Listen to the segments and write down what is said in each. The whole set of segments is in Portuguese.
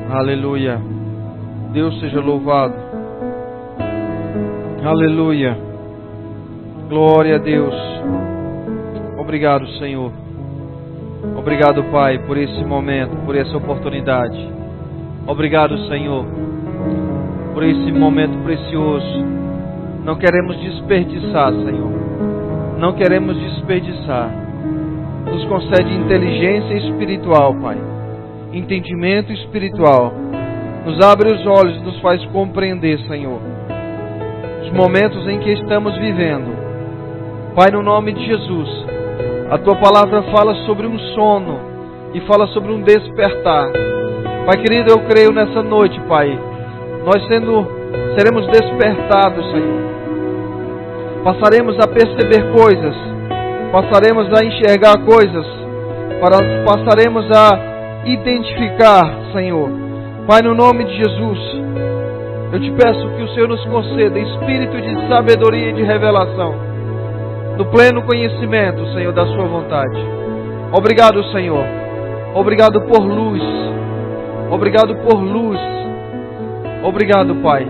Aleluia. Deus seja louvado. Aleluia. Glória a Deus. Obrigado, Senhor. Obrigado, Pai, por esse momento, por essa oportunidade. Obrigado, Senhor, por esse momento precioso. Não queremos desperdiçar, Senhor. Não queremos desperdiçar. Nos concede inteligência espiritual, Pai. Entendimento espiritual. Nos abre os olhos, nos faz compreender, Senhor, os momentos em que estamos vivendo. Pai, no nome de Jesus, a Tua palavra fala sobre um sono e fala sobre um despertar. Pai querido, eu creio nessa noite, Pai, nós seremos despertados, Senhor. Passaremos a perceber coisas, passaremos a enxergar coisas, passaremos a identificar, Senhor. Pai, no nome de Jesus, eu te peço que o Senhor nos conceda espírito de sabedoria e de revelação, no pleno conhecimento, Senhor, da Sua vontade. Obrigado, Senhor. Obrigado por luz. Obrigado por luz. Obrigado, Pai.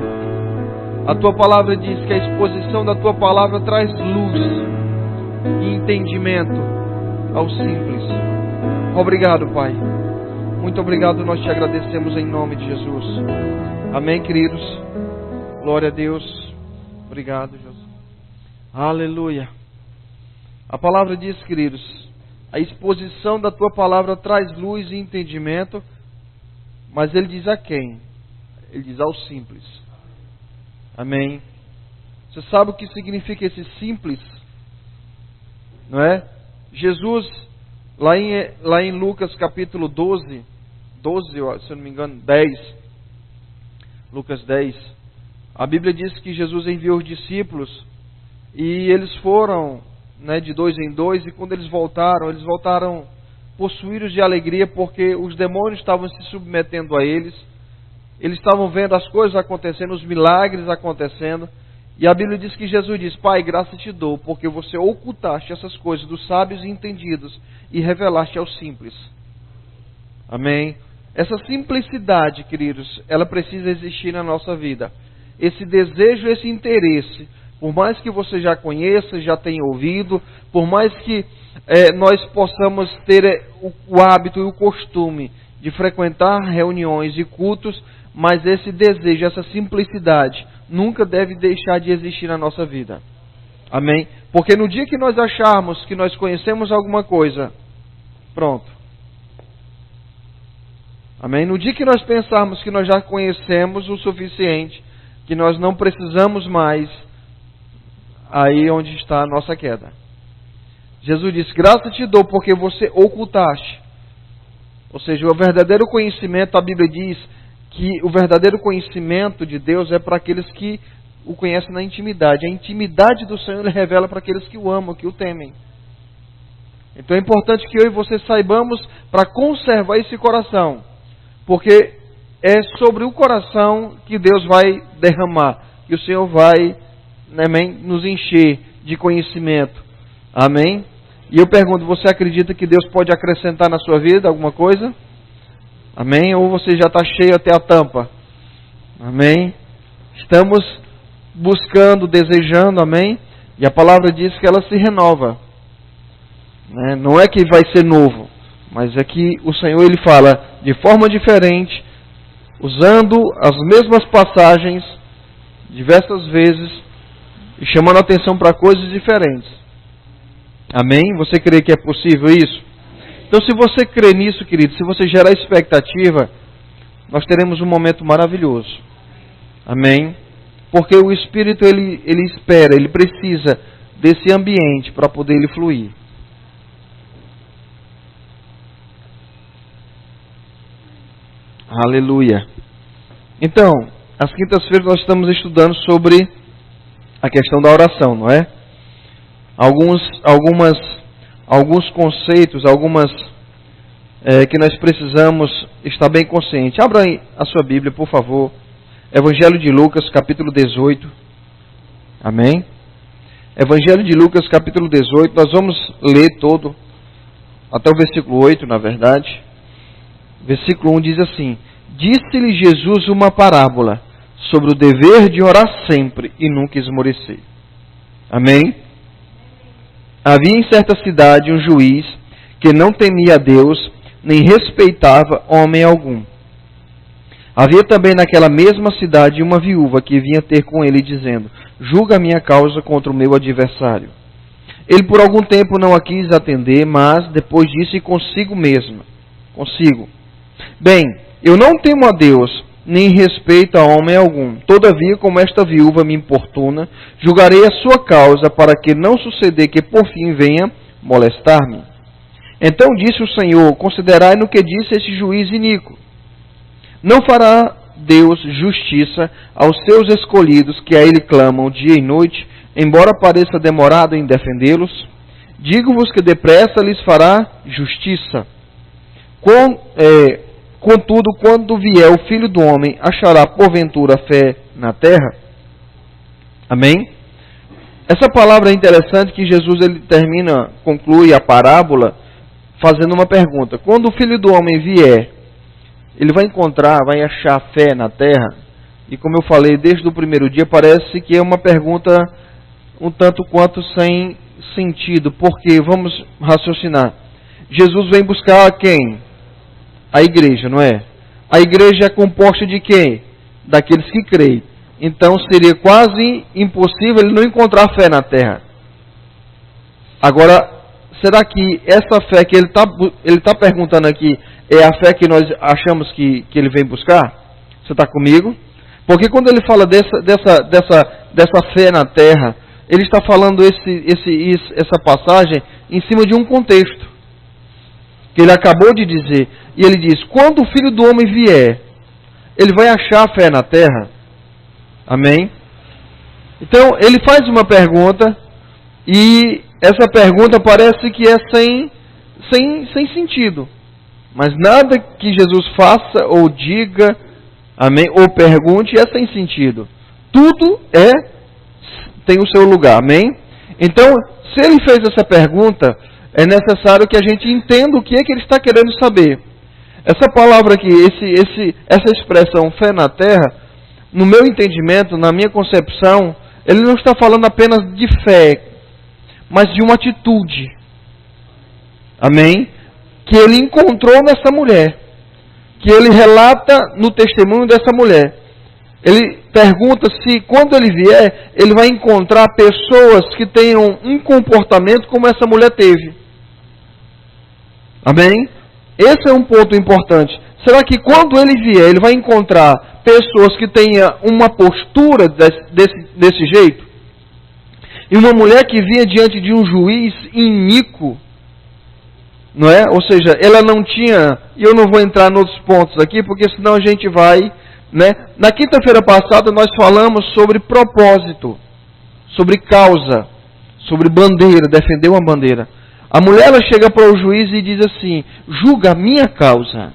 A Tua palavra diz que a exposição da Tua palavra traz luz e entendimento ao simples. Obrigado, Pai. Muito obrigado, nós te agradecemos em nome de Jesus. Amém, queridos. Glória a Deus. Obrigado, Jesus. Aleluia. A palavra diz, queridos, a exposição da Tua palavra traz luz e entendimento, mas Ele diz a quem? Ele diz ao simples. Amém. Você sabe o que significa esse simples? Não é? Jesus, lá em Lucas capítulo 12, se eu não me engano, 10, Lucas 10, a Bíblia diz que Jesus enviou os discípulos e eles foram, né, de 2 em 2, e quando eles voltaram possuídos de alegria, porque os demônios estavam se submetendo a eles estavam vendo as coisas acontecendo, os milagres acontecendo, e a Bíblia diz que Jesus diz: Pai, graça te dou, porque você ocultaste essas coisas dos sábios e entendidos e revelaste aos simples. Amém? Essa simplicidade, queridos, ela precisa existir na nossa vida. Esse desejo, esse interesse, por mais que você já conheça, já tenha ouvido, por mais que nós possamos ter o hábito e o costume de frequentar reuniões e cultos, mas esse desejo, essa simplicidade, nunca deve deixar de existir na nossa vida. Amém? Porque no dia que nós acharmos que nós conhecemos alguma coisa, pronto. Amém? No dia que nós pensarmos que nós já conhecemos o suficiente, que nós não precisamos mais, aí é onde está a nossa queda. Jesus disse: graça te dou porque você ocultaste. Ou seja, o verdadeiro conhecimento, a Bíblia diz que o verdadeiro conhecimento de Deus é para aqueles que o conhecem na intimidade. A intimidade do Senhor Ele revela para aqueles que o amam, que o temem. Então é importante que eu e você saibamos para conservar esse coração, porque é sobre o coração que Deus vai derramar, que o Senhor vai, amém, nos encher de conhecimento. Amém? E eu pergunto, você acredita que Deus pode acrescentar na sua vida alguma coisa? Amém? Ou você já está cheio até a tampa? Amém? Estamos buscando, desejando, amém? E a palavra diz que ela se renova. Né? Não é que vai ser novo, mas é que o Senhor Ele fala de forma diferente, usando as mesmas passagens diversas vezes e chamando a atenção para coisas diferentes. Amém? Você crê que é possível isso? Então, se você crê nisso, querido, se você gerar expectativa, nós teremos um momento maravilhoso. Amém? Porque o Espírito, ele espera, ele precisa desse ambiente para poder ele fluir. Aleluia. Então, às quintas-feiras nós estamos estudando sobre a questão da oração, não é? Alguns conceitos, que nós precisamos estar bem conscientes. Abra aí a sua Bíblia, por favor. Evangelho de Lucas, capítulo 18. Amém? Evangelho de Lucas, capítulo 18. Nós vamos ler todo, até o versículo 8, na verdade. Versículo 1 diz assim: disse-lhe Jesus uma parábola sobre o dever de orar sempre e nunca esmorecer. Amém? Havia em certa cidade um juiz que não temia a Deus, nem respeitava homem algum. Havia também naquela mesma cidade uma viúva que vinha ter com ele, dizendo: julga a minha causa contra o meu adversário. Ele por algum tempo não a quis atender, mas depois disse consigo: bem, eu não temo a Deus, nem respeito a homem algum. Todavia, como esta viúva me importuna, julgarei a sua causa, para que não suceder que por fim venha molestar-me. Então disse o Senhor: considerai no que disse esse juiz iníquo. Não fará Deus justiça aos seus escolhidos que a Ele clamam dia e noite, embora pareça demorado em defendê-los? Digo-vos que depressa lhes fará justiça. Contudo, quando vier o Filho do Homem, achará porventura fé na terra? Amém? Essa palavra é interessante, que Jesus ele conclui a parábola fazendo uma pergunta. Quando o Filho do Homem vier, ele vai achar fé na terra? E como eu falei desde o primeiro dia, parece que é uma pergunta um tanto quanto sem sentido, porque vamos raciocinar. Jesus vem buscar quem? A igreja, não é? A igreja é composta de quem? Daqueles que creem. Então seria quase impossível ele não encontrar fé na terra. Agora, será que essa fé que ele está perguntando aqui é a fé que nós achamos que ele vem buscar? Você está comigo? Porque quando ele fala dessa fé na terra, ele está falando essa passagem em cima de um contexto que ele acabou de dizer. E ele diz: quando o Filho do Homem vier, ele vai achar fé na terra? Amém? Então, ele faz uma pergunta, e essa pergunta parece que é sem sentido. Mas nada que Jesus faça ou diga, amém, ou pergunte é sem sentido. Tudo tem o seu lugar, amém? Então, se ele fez essa pergunta, é necessário que a gente entenda o que é que ele está querendo saber. Essa palavra aqui, essa expressão fé na terra, no meu entendimento, na minha concepção, ele não está falando apenas de fé, mas de uma atitude. Amém? Que ele encontrou nessa mulher, que ele relata no testemunho dessa mulher. Ele pergunta se quando ele vier, ele vai encontrar pessoas que tenham um comportamento como essa mulher teve. Amém? Esse é um ponto importante. Será que quando ele vier, ele vai encontrar pessoas que tenham uma postura desse jeito? E uma mulher que vinha diante de um juiz iníquo, não é? Ou seja, ela não tinha, e eu não vou entrar nos pontos aqui, porque senão a gente vai, né? Na quinta-feira passada nós falamos sobre propósito, sobre causa, sobre bandeira, defender uma bandeira. A mulher ela chega para o juiz e diz assim: julga a minha causa.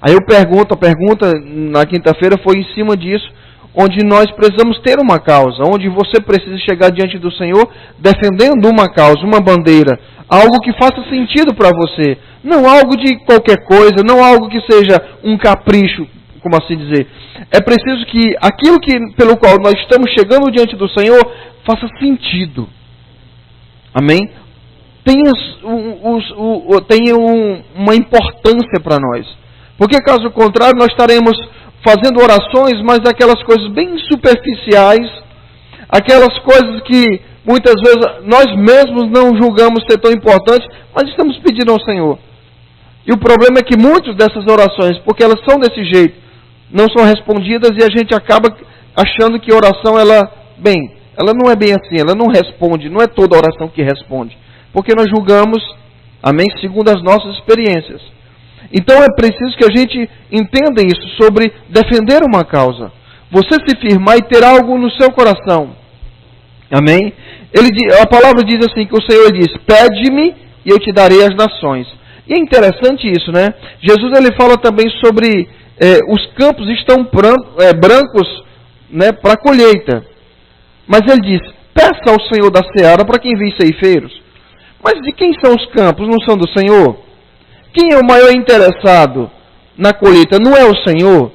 Aí a pergunta na quinta-feira foi em cima disso, onde nós precisamos ter uma causa, onde você precisa chegar diante do Senhor defendendo uma causa, uma bandeira, algo que faça sentido para você, não algo de qualquer coisa, não algo que seja um capricho, como assim dizer. É preciso que aquilo pelo qual nós estamos chegando diante do Senhor faça sentido. Amém? Tenha uma importância para nós. Porque caso contrário, nós estaremos fazendo orações, mas aquelas coisas bem superficiais, aquelas coisas que muitas vezes nós mesmos não julgamos ser tão importantes, mas estamos pedindo ao Senhor. E o problema é que muitas dessas orações, porque elas são desse jeito, não são respondidas, e a gente acaba achando que a oração, ela não é bem assim, ela não responde, não é toda oração que responde. Porque nós julgamos, amém, segundo as nossas experiências. Então é preciso que a gente entenda isso, sobre defender uma causa. Você se firmar e ter algo no seu coração. Amém? A palavra diz assim, que o Senhor diz: pede-me e eu te darei as nações. E é interessante isso, né? Jesus ele fala também sobre os campos estão brancos, né, para a colheita. Mas ele diz: peça ao Senhor da seara para que envie ceifeiros. Mas de quem são os campos? Não são do Senhor? Quem é o maior interessado na colheita não é o Senhor?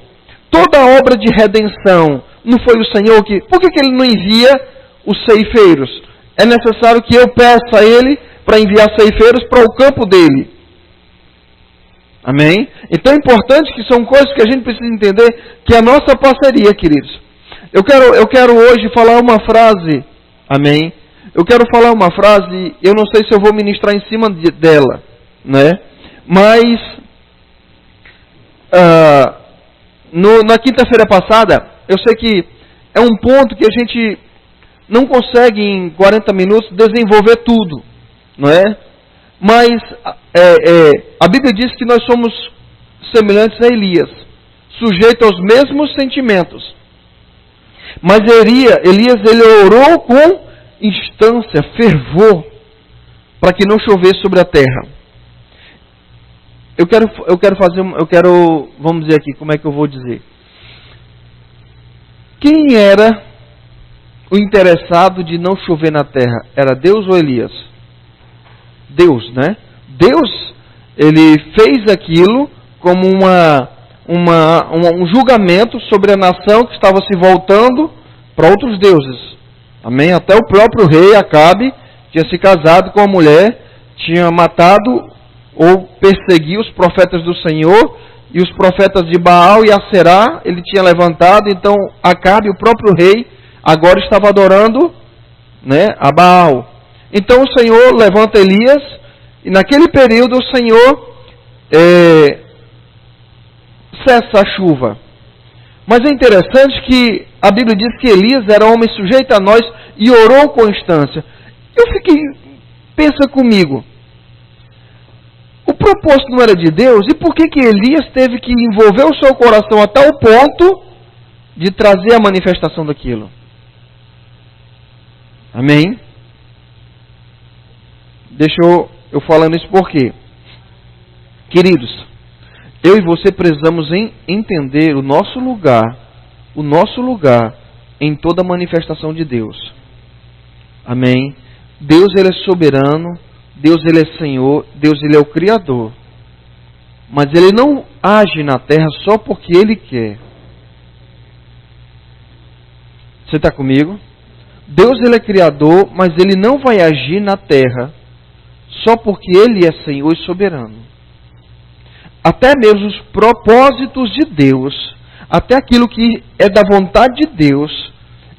Toda a obra de redenção não foi o Senhor que... Por que Ele não envia os ceifeiros? É necessário que eu peça a Ele para enviar ceifeiros para o campo dele. Amém? Então é importante que são coisas que a gente precisa entender, que é a nossa parceria, queridos. Eu quero hoje falar uma frase, amém? Eu quero falar uma frase, eu não sei se eu vou ministrar em cima dela, né? Mas, na quinta-feira passada, eu sei que é um ponto que a gente não consegue em 40 minutos desenvolver tudo, não é? Mas a Bíblia diz que nós somos semelhantes a Elias, sujeitos aos mesmos sentimentos. Mas Elias ele orou com instância, fervor, para que não chovesse sobre a terra. Vamos dizer aqui, como é que eu vou dizer? Quem era o interessado de não chover na terra? Era Deus ou Elias? Deus, né? Deus, ele fez aquilo como um julgamento sobre a nação que estava se voltando para outros deuses. Amém? Até o próprio rei Acabe tinha se casado com a mulher, tinha matado ou perseguido os profetas do Senhor, e os profetas de Baal e Aserá ele tinha levantado. Então Acabe, o próprio rei, agora estava adorando, né, a Baal. Então o Senhor levanta Elias, e naquele período o Senhor cessa a chuva. Mas é interessante que a Bíblia diz que Elias era homem sujeito a nós e orou com instância. Pensa comigo, o propósito não era de Deus, e por que Elias teve que envolver o seu coração a tal ponto de trazer a manifestação daquilo? Amém? Deixa eu falando isso por quê? Queridos, eu e você precisamos entender o nosso lugar em toda a manifestação de Deus. Amém? Deus ele é soberano, Deus ele é Senhor, Deus ele é o Criador. Mas ele não age na terra só porque ele quer. Você está comigo? Deus ele é Criador, mas ele não vai agir na terra só porque ele é Senhor e soberano. Até mesmo os propósitos de Deus, até aquilo que é da vontade de Deus,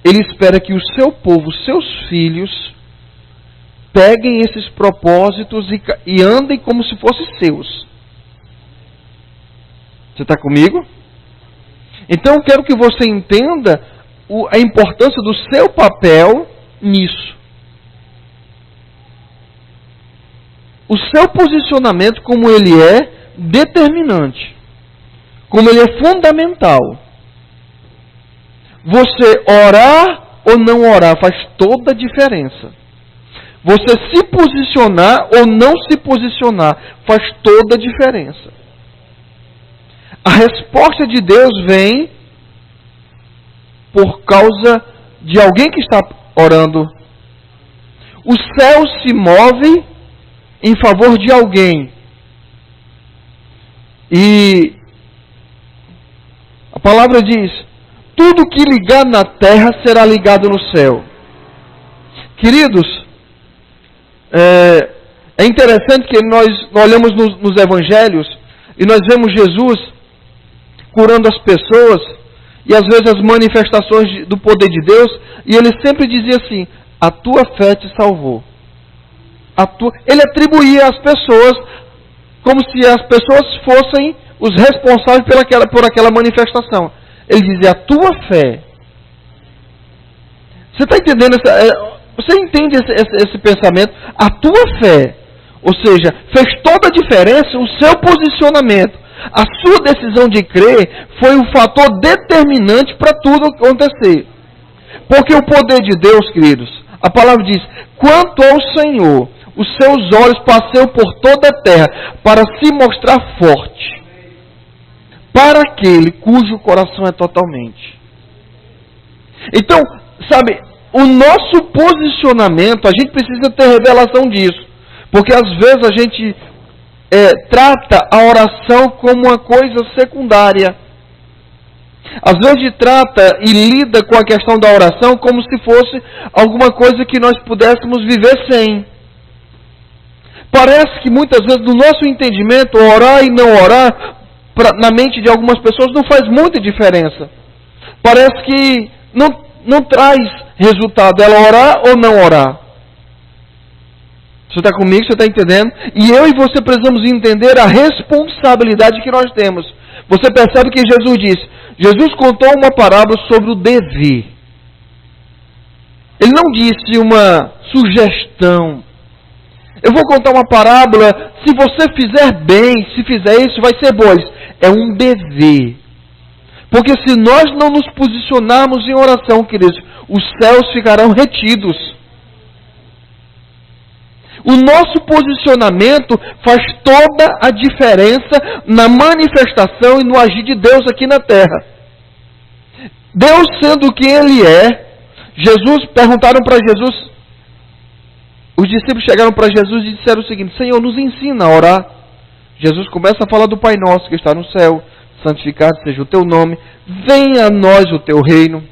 ele espera que o seu povo, seus filhos, peguem esses propósitos e andem como se fossem seus. Você está comigo? Então eu quero que você entenda a importância do seu papel nisso. O seu posicionamento, como ele é determinante, como ele é fundamental. Você orar ou não orar faz toda a diferença. Você se posicionar ou não se posicionar faz toda a diferença. A resposta de Deus vem por causa de alguém que está orando. O céu se move em favor de alguém. E a palavra diz: tudo que ligar na terra será ligado no céu. Queridos, é interessante que nós olhamos nos evangelhos e nós vemos Jesus curando as pessoas, e às vezes as manifestações do poder de Deus, e ele sempre dizia assim: a tua fé te salvou. Ele atribuía às pessoas como se as pessoas fossem os responsáveis por aquela manifestação. Ele dizia: a tua fé. Você está entendendo? Você entende esse pensamento? A tua fé. Ou seja, fez toda a diferença o seu posicionamento. A sua decisão de crer foi um fator determinante para tudo acontecer. Porque o poder de Deus, queridos, a palavra diz: quanto ao Senhor, os seus olhos passeiam por toda a terra para se mostrar forte para aquele cujo coração é totalmente. Então, sabe, o nosso posicionamento, a gente precisa ter revelação disso. Porque às vezes a gente trata a oração como uma coisa secundária. Às vezes trata e lida com a questão da oração como se fosse alguma coisa que nós pudéssemos viver sem. Parece que muitas vezes no nosso entendimento, orar e não orar, na mente de algumas pessoas não faz muita diferença. Parece que não traz resultado ela orar ou não orar. Você está comigo? Você está entendendo? E eu e você precisamos entender a responsabilidade que nós temos. Você percebe que Jesus contou uma parábola sobre o dever. Ele não disse uma sugestão. Eu vou contar uma parábola, se você fizer bem, se fizer isso, vai ser bom. É um dever. Porque se nós não nos posicionarmos em oração, queridos, os céus ficarão retidos. O nosso posicionamento faz toda a diferença na manifestação e no agir de Deus aqui na terra. Deus sendo quem Ele é, perguntaram para Jesus, os discípulos chegaram para Jesus e disseram o seguinte: Senhor, nos ensina a orar. Jesus começa a falar do Pai Nosso que está no céu, santificado seja o teu nome, venha a nós o teu reino.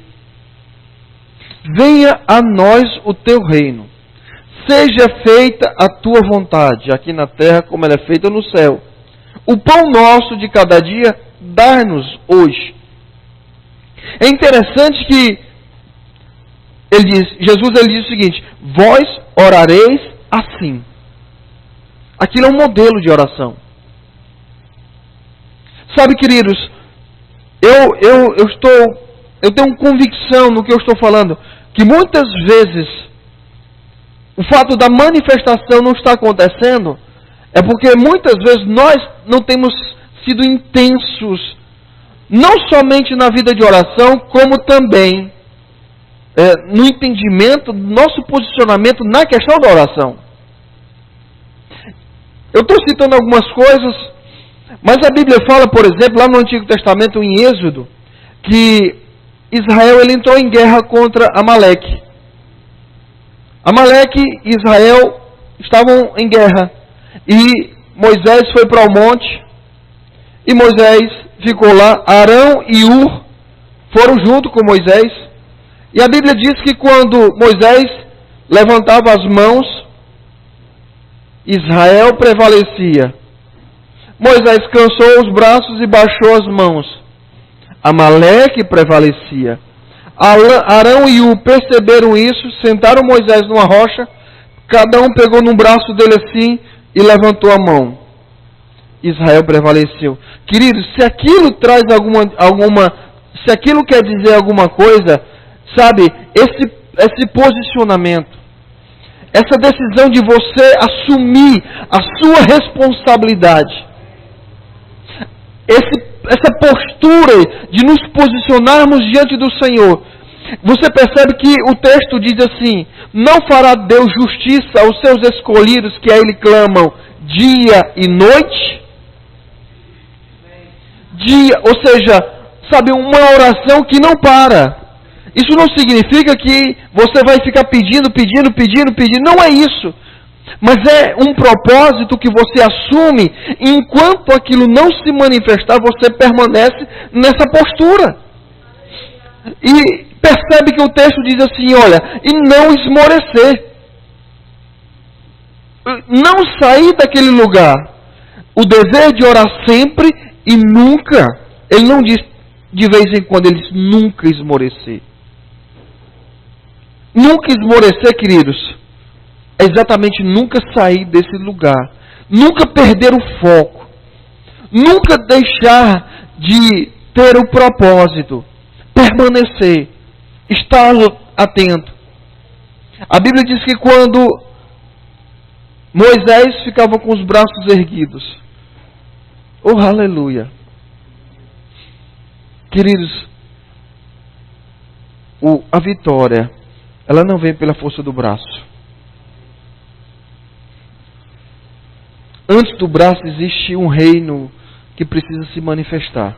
Venha a nós o teu reino. Seja feita a tua vontade, aqui na terra como ela é feita no céu. O pão nosso de cada dia, dá-nos hoje. É interessante que Jesus diz o seguinte: vós orareis assim. Aquilo é um modelo de oração. Sabe, queridos, eu tenho convicção no que eu estou falando, que muitas vezes o fato da manifestação não estar acontecendo é porque muitas vezes nós não temos sido intensos, não somente na vida de oração, como também no entendimento do nosso posicionamento na questão da oração. Eu estou citando algumas coisas, mas a Bíblia fala, por exemplo, lá no Antigo Testamento, em Êxodo, que Israel entrou em guerra contra Amaleque. Amaleque e Israel estavam em guerra. E Moisés foi para o monte. E Moisés ficou lá. Arão e Ur foram junto com Moisés. E a Bíblia diz que quando Moisés levantava as mãos, Israel prevalecia. Moisés cansou os braços e baixou as mãos. Amaleque prevalecia. Arão e Ur perceberam isso, sentaram Moisés numa rocha, cada um pegou num braço dele assim e levantou a mão. Israel prevaleceu. Queridos, se aquilo traz se aquilo quer dizer alguma coisa, sabe, esse posicionamento, essa decisão de você assumir a sua responsabilidade, essa postura de nos posicionarmos diante do Senhor. Você percebe que o texto diz assim: não fará Deus justiça aos seus escolhidos que a Ele clamam dia e noite? Ou seja, sabe, uma oração que não para. Isso não significa que você vai ficar pedindo. Não é isso. Mas é um propósito que você assume. Enquanto aquilo não se manifestar, você permanece nessa postura. E percebe que o texto diz assim, olha, e não esmorecer. Não sair daquele lugar. O dever de orar sempre e nunca. Ele não diz de vez em quando, ele diz nunca esmorecer. Nunca esmorecer, queridos, é exatamente nunca sair desse lugar. Nunca perder o foco. Nunca deixar de ter o propósito. Permanecer. Estar atento. A Bíblia diz que quando Moisés ficava com os braços erguidos. Oh, aleluia. Queridos, a vitória, ela não vem pela força do braço. Antes do braço existe um reino que precisa se manifestar.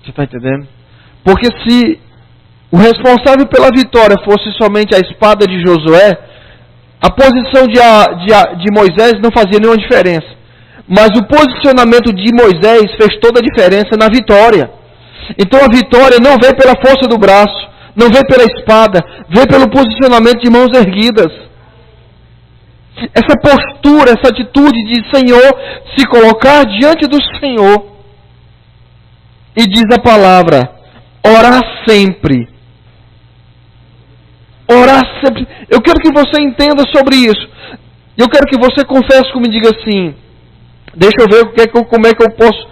Você está entendendo? Porque se o responsável pela vitória fosse somente a espada de Josué, A posição de Moisés não fazia nenhuma diferença. Mas o posicionamento de Moisés fez toda a diferença na vitória. Então a vitória não veio pela força do braço, não veio pela espada, veio pelo posicionamento de mãos erguidas. Essa postura, essa atitude de Senhor, se colocar diante do Senhor. E diz a palavra, orar sempre. Orar sempre. Eu quero que você entenda sobre isso. Eu quero que você confesse comigo e diga assim, deixa eu ver como é que eu posso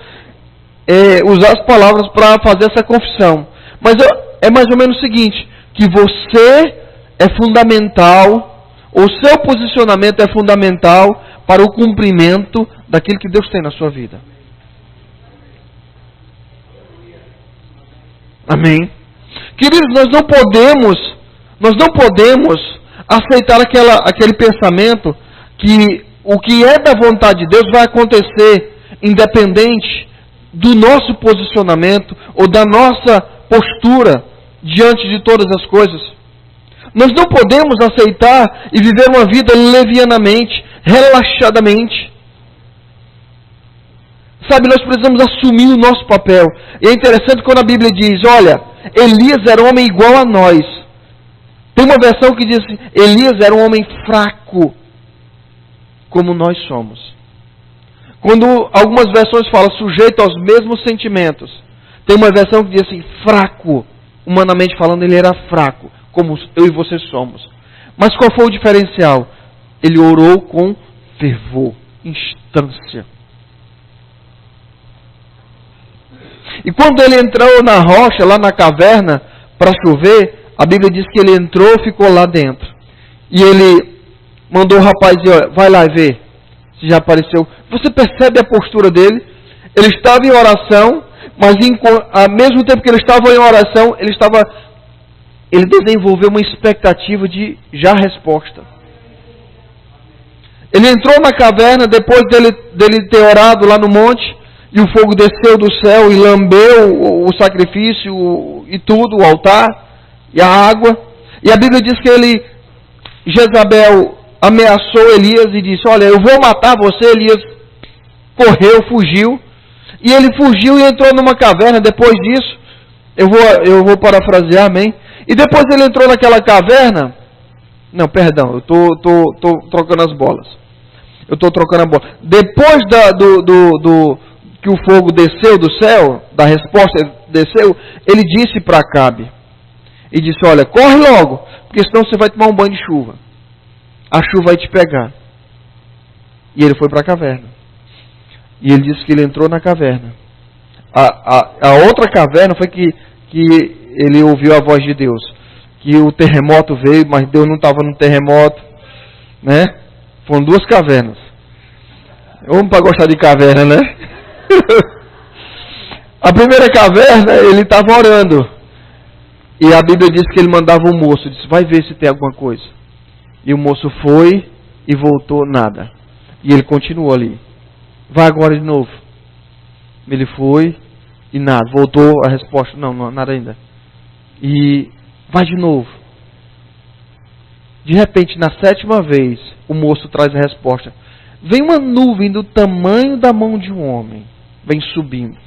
usar as palavras para fazer essa confissão. Mas é mais ou menos o seguinte, que você é fundamental, o seu posicionamento é fundamental para o cumprimento daquilo que Deus tem na sua vida. Amém? Queridos, nós não podemos aceitar aquele pensamento que o que é da vontade de Deus vai acontecer independente do nosso posicionamento ou da nossa postura diante de todas as coisas. Nós não podemos aceitar e viver uma vida levianamente, relaxadamente. Sabe, nós precisamos assumir o nosso papel. E é interessante quando a Bíblia diz, olha, Elias era um homem igual a nós. Tem uma versão que diz assim, Elias era um homem fraco, como nós somos. Quando algumas versões falam sujeito aos mesmos sentimentos, tem uma versão que diz assim, fraco, humanamente falando, ele era fraco, como eu e você somos. Mas qual foi o diferencial? Ele orou com fervor, instância. E quando ele entrou na rocha, lá na caverna, para chover, a Bíblia diz que ele entrou e ficou lá dentro. E ele mandou o rapaz dizer, vai lá ver se já apareceu. Você percebe a postura dele? Ele estava em oração, mas ao mesmo tempo que ele estava em oração, ele desenvolveu uma expectativa de já resposta. Ele entrou na caverna depois dele ter orado lá no monte, e o fogo desceu do céu e lambeu o sacrifício e tudo, o altar e a água. E a Bíblia diz que Jezabel ameaçou Elias e disse, olha, eu vou matar você. Elias correu, fugiu. E ele fugiu e entrou numa caverna. Depois disso, eu vou parafrasear, amém? E depois ele entrou naquela caverna. Não, perdão, eu estou trocando as bolas. Eu estou trocando a bola. Depois que o fogo desceu do céu, da resposta desceu, ele disse para Acabe, e disse, olha, corre logo, porque senão você vai tomar um banho de chuva. A chuva vai te pegar. E ele foi para a caverna. E ele disse que ele entrou na caverna. A outra caverna foi que ele ouviu a voz de Deus. Que o terremoto veio, mas Deus não estava no terremoto. Né? Foram duas cavernas. Vamos para gostar de caverna, né? A primeira caverna, ele estava orando. E a Bíblia diz que ele mandava um moço. Disse, vai ver se tem alguma coisa. E o moço foi e voltou, nada. E ele continuou ali. Vai agora de novo. Ele foi e nada. Voltou a resposta. Não, nada ainda. E vai de novo. De repente, na 7ª vez, o moço traz a resposta. Vem uma nuvem do tamanho da mão de um homem. Vem subindo.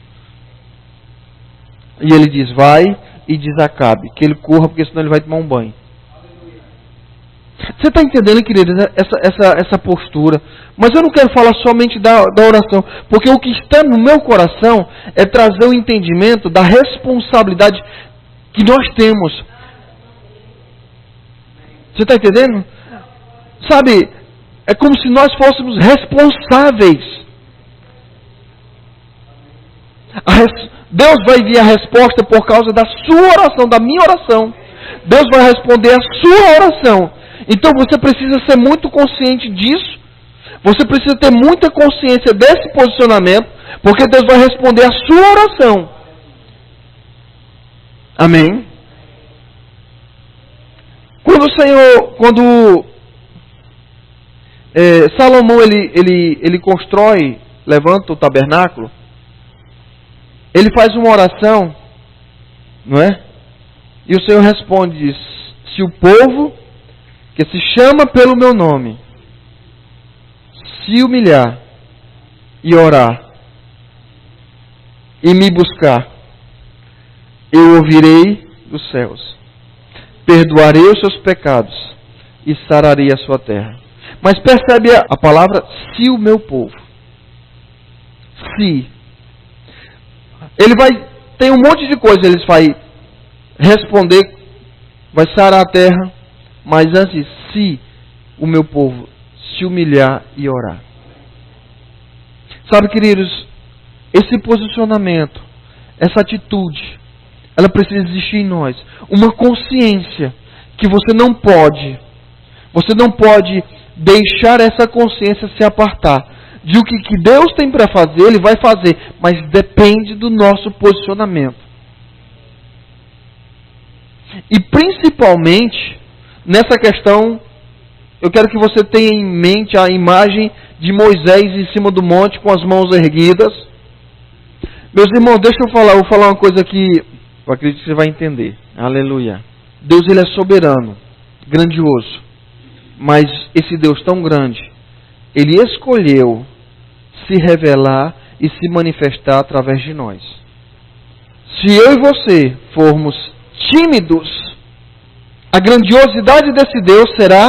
E ele diz, vai e diz a Acabe que ele corra, porque senão ele vai tomar um banho. Você está entendendo, querido, essa postura? Mas eu não quero falar somente da oração, porque o que está no meu coração é trazer o entendimento da responsabilidade que nós temos. Você está entendendo? Sabe, é como se nós fôssemos responsáveis. Deus vai enviar a resposta por causa da sua oração, da minha oração. Deus vai responder a sua oração. Então você precisa ser muito consciente disso. Você precisa ter muita consciência desse posicionamento, porque Deus vai responder a sua oração. Amém? Quando Salomão ele constrói, levanta o tabernáculo, ele faz uma oração, não é? E o Senhor responde, diz, se o povo que se chama pelo meu nome, se humilhar e orar e me buscar, eu ouvirei dos céus, perdoarei os seus pecados e sararei a sua terra. Mas percebe a palavra se o meu povo. Se. Ele tem um monte de coisa, ele vai responder, vai sarar a terra, mas antes, se o meu povo se humilhar e orar. Sabe, queridos, esse posicionamento, essa atitude, ela precisa existir em nós. Uma consciência que você não pode deixar essa consciência se apartar de o que Deus tem para fazer, Ele vai fazer, mas depende do nosso posicionamento. E principalmente, nessa questão, eu quero que você tenha em mente a imagem de Moisés em cima do monte com as mãos erguidas. Meus irmãos, deixa eu vou falar uma coisa que eu acredito que você vai entender. Aleluia. Deus, Ele é soberano, grandioso. Mas esse Deus tão grande, Ele escolheu se revelar e se manifestar através de nós. Se eu e você formos tímidos, a grandiosidade desse Deus será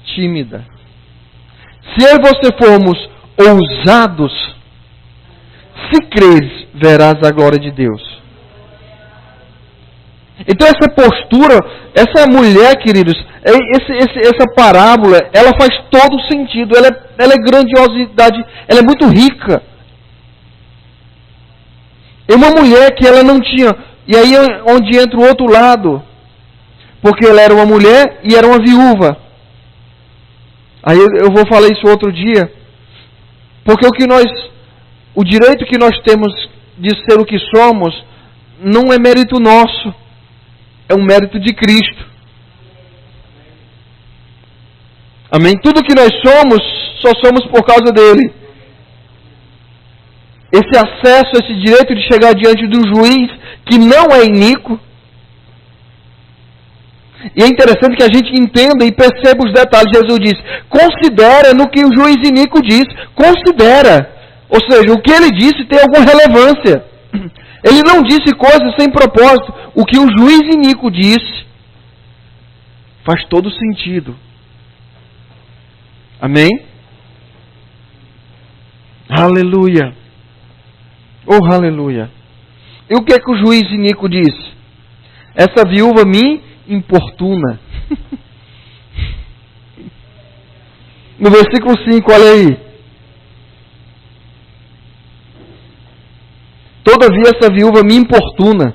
tímida. Se eu e você formos ousados, se creres, verás a glória de Deus. Então essa postura, essa mulher, queridos, essa parábola, ela faz todo sentido, ela é grandiosidade, ela é muito rica. É uma mulher que ela não tinha, e aí onde entra o outro lado, porque ela era uma mulher e era uma viúva. Aí eu vou falar isso outro dia, porque o direito que nós temos de ser o que somos, não é mérito nosso. É um mérito de Cristo. Amém? Tudo que nós somos, só somos por causa dele. Esse acesso, esse direito de chegar diante do juiz, que não é iníquo. E é interessante que a gente entenda e perceba os detalhes. Jesus diz, considera no que o juiz iníquo diz. Considera. Ou seja, o que ele disse tem alguma relevância. Ele não disse coisas sem propósito. O que o juiz iníquo disse faz todo sentido. Amém? Aleluia. Oh, aleluia. E o que é que o juiz iníquo disse? Essa viúva me importuna. No versículo 5, olha aí. Todavia essa viúva me importuna.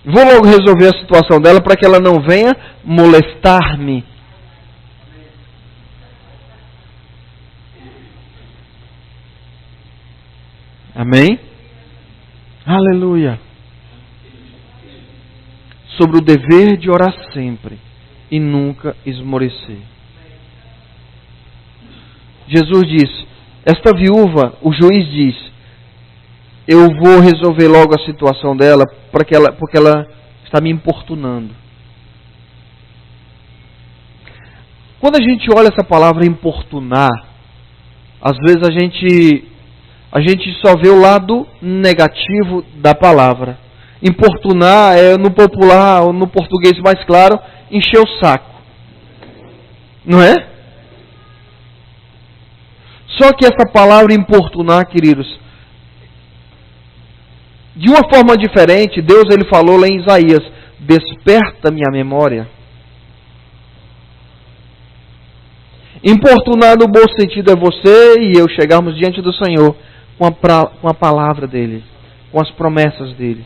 Vou logo resolver a situação dela para que ela não venha molestar-me. Amém? Aleluia. Sobre o dever de orar sempre e nunca esmorecer. Jesus disse, esta viúva, o juiz diz, eu vou resolver logo a situação dela, porque ela está me importunando. Quando a gente olha essa palavra importunar, às vezes a gente só vê o lado negativo da palavra. Importunar é, no popular, ou no português mais claro, encher o saco. Não é? Só que essa palavra importunar, queridos, de uma forma diferente, Deus ele falou lá em Isaías, desperta minha memória. Importunar no bom sentido é você e eu chegarmos diante do Senhor com a palavra dele, com as promessas dele.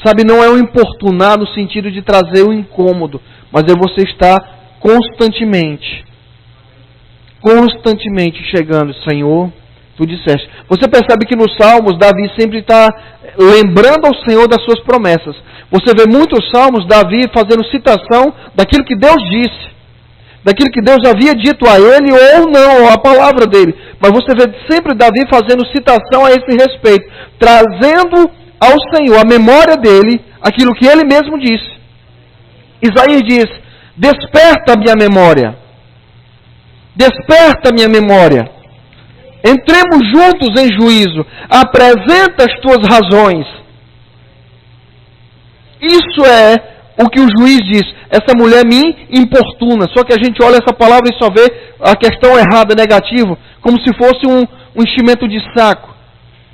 Sabe, não é um importunar no sentido de trazer o incômodo, mas é você estar constantemente chegando, Senhor, tu disseste. Você percebe que nos Salmos, Davi sempre está lembrando ao Senhor das suas promessas. Você vê muitos Salmos, Davi fazendo citação daquilo que Deus disse. daquilo que Deus havia dito a ele ou não, ou a palavra dele. Mas você vê sempre Davi fazendo citação a esse respeito, trazendo ao Senhor a memória dele, aquilo que ele mesmo disse. Isaías diz: desperta a minha memória. Desperta a minha memória. Entremos juntos em juízo. Apresenta as tuas razões. Isso é o que o juiz diz. Essa mulher me importuna. Só que a gente olha essa palavra e só vê a questão errada, negativo, como se fosse um enchimento de saco.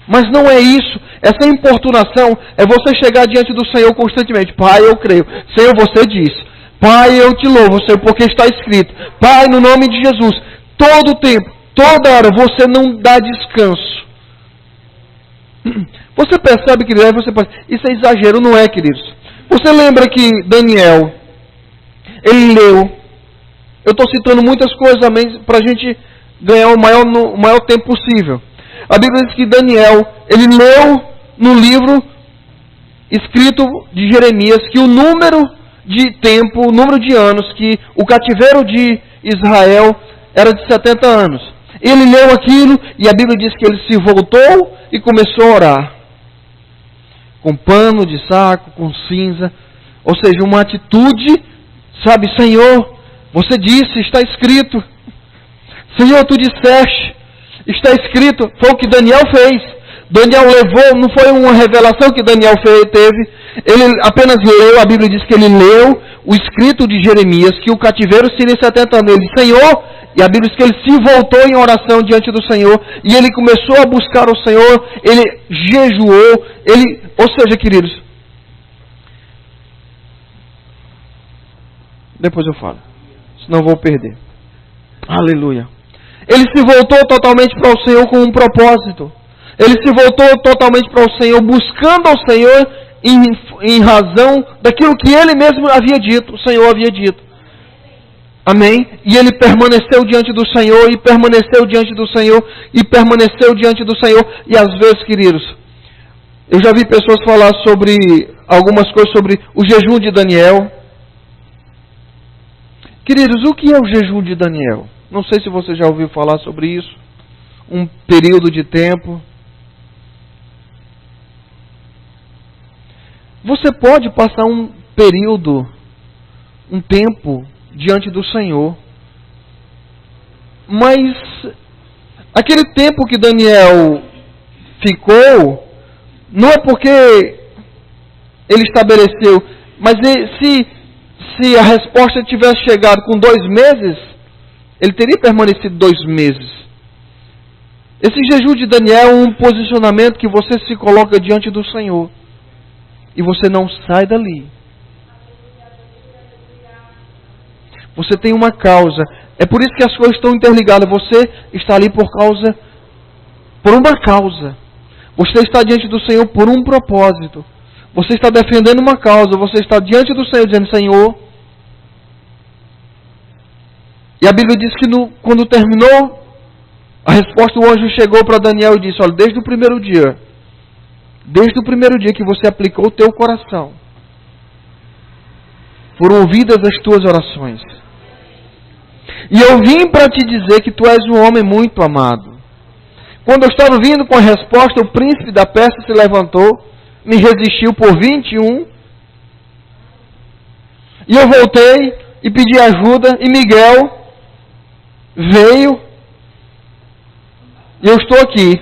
Mas não é isso. Essa importunação é você chegar diante do Senhor constantemente. Pai, eu creio. Senhor, você disse. Pai, eu te louvo, Senhor, porque está escrito. Pai, no nome de Jesus. Todo o tempo, toda hora, você não dá descanso. Você percebe, querido, aí você pensa, isso é exagero, não é, queridos? Você lembra que Daniel, ele leu, eu estou citando muitas coisas, amém, para a gente ganhar o maior tempo possível. A Bíblia diz que Daniel, ele leu no livro escrito de Jeremias, que o número de tempo, o número de anos que o cativeiro de Israel era de 70 anos. Ele leu aquilo e a Bíblia diz que ele se voltou e começou a orar. Com pano de saco, com cinza. Ou seja, uma atitude, sabe, Senhor, você disse, está escrito. Senhor, tu disseste, está escrito. Foi o que Daniel fez. Daniel levou, não foi uma revelação que Daniel teve. Ele apenas leu, a Bíblia diz que ele leu o escrito de Jeremias, que o cativeiro seria 70 anos. Ele disse, Senhor, e a Bíblia diz que ele se voltou em oração diante do Senhor, e ele começou a buscar o Senhor, ele jejuou, ou seja, queridos, depois eu falo, senão vou perder. Aleluia. Ele se voltou totalmente para o Senhor com um propósito. Ele se voltou totalmente para o Senhor, buscando ao Senhor em razão daquilo que ele mesmo havia dito, o Senhor havia dito. Amém? E ele permaneceu diante do Senhor, e permaneceu diante do Senhor, e permaneceu diante do Senhor. E às vezes, queridos, eu já vi pessoas falar sobre algumas coisas sobre o jejum de Daniel. Queridos, o que é o jejum de Daniel? Não sei se você já ouviu falar sobre isso. Um período de tempo. Você pode passar um período, um tempo diante do Senhor, mas aquele tempo que Daniel ficou, não é porque ele estabeleceu, mas se a resposta tivesse chegado com 2 meses, ele teria permanecido 2 meses. Esse jejum de Daniel é um posicionamento que você se coloca diante do Senhor. E você não sai dali. Você tem uma causa. É por isso que as coisas estão interligadas. Você está ali por uma causa. Você está diante do Senhor por um propósito. Você está defendendo uma causa. Você está diante do Senhor dizendo, Senhor. E a Bíblia diz que quando terminou a resposta, o anjo chegou para Daniel e disse, olha, desde o primeiro dia que você aplicou o teu coração, foram ouvidas as tuas orações. E eu vim para te dizer que tu és um homem muito amado. Quando eu estava vindo com a resposta, o príncipe da Pérsia se levantou, me resistiu por 21. E eu voltei e pedi ajuda, e Miguel veio. E eu estou aqui